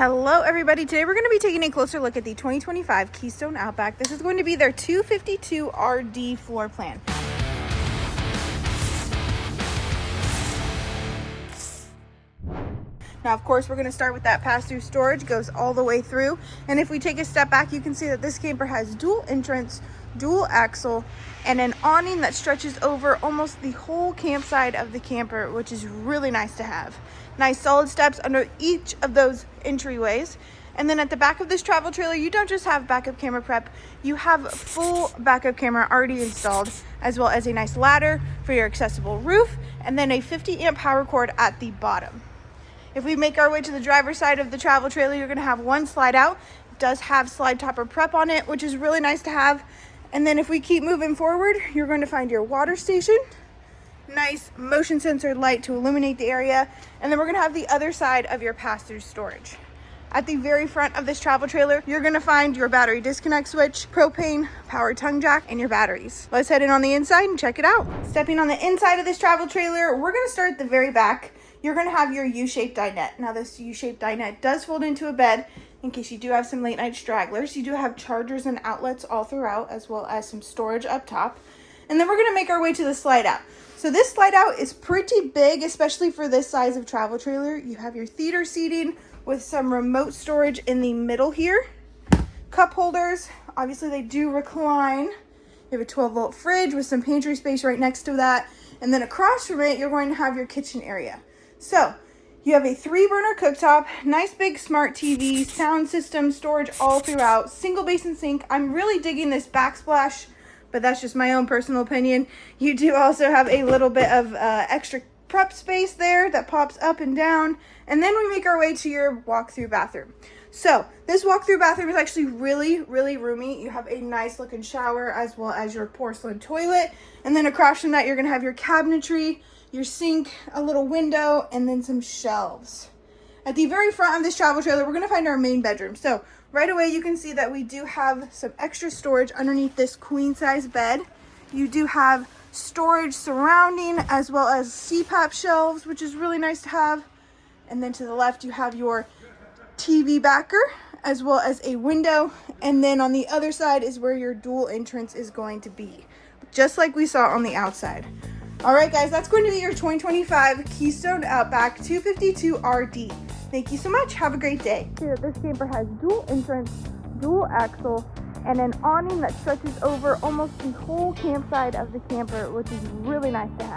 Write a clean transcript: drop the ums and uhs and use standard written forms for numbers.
Hello everybody, today we're going to be taking a closer look at the 2025 Keystone Outback. This is going to be their 252 RD floor plan. Now, of course, we're going to start with that pass-through storage, goes all the way through. And if we take a step back, you can see that this camper has dual entrance, dual axle, and an awning that stretches over almost the whole campsite of the camper, which is really nice to have. Nice solid steps under each of those entryways. And then at the back of this travel trailer, you don't just have backup camera prep, you have full backup camera already installed, as well as a nice ladder for your accessible roof, and then a 50 amp power cord at the bottom. If we make our way to the driver's side of the travel trailer, you're gonna have one slide out. It does have slide topper prep on it, which is really nice to have. And then if we keep moving forward, you're going to find your water station, nice motion sensor light to illuminate the area. And then we're gonna have the other side of your pass-through storage. At the very front of this travel trailer, you're gonna find your battery disconnect switch, propane, power tongue jack, and your batteries. Let's head in on the inside and check it out. Stepping on the inside of this travel trailer, we're gonna start at the very back. You're gonna have your U-shaped dinette. Now this U-shaped dinette does fold into a bed in case you do have some late night stragglers. You do have chargers and outlets all throughout, as well as some storage up top. And then we're gonna make our way to the slide out. So this slide out is pretty big, especially for this size of travel trailer. You have your theater seating with some remote storage in the middle here. Cup holders, obviously they do recline. You have a 12-volt fridge with some pantry space right next to that. And then across from it, you're going to have your kitchen area. So you have a 3-burner cooktop, nice big smart TV, sound system, storage all throughout, single basin sink. I'm really digging this backsplash, but that's just my own personal opinion. You do also have a little bit of extra prep space there that pops up and down. And then we make our way to your walk-through bathroom. So this walk-through bathroom is actually really roomy. You have a nice looking shower as well as your porcelain toilet. And then across from that, you're gonna have your cabinetry, your sink, a little window, and then some shelves. At the very front of this travel trailer, we're gonna find our main bedroom. So right away, you can see that we do have some extra storage underneath this queen size bed. You do have storage surrounding, as well as CPAP shelves, which is really nice to have. And then to the left, you have your TV backer, as well as a window. And then on the other side is where your dual entrance is going to be, just like we saw on the outside. All right, guys, that's going to be your 2025 Keystone Outback 252 RD. Thank you so much. Have a great day. See that this camper has dual entrance, dual axle, and an awning that stretches over almost the whole campsite of the camper, which is really nice to have.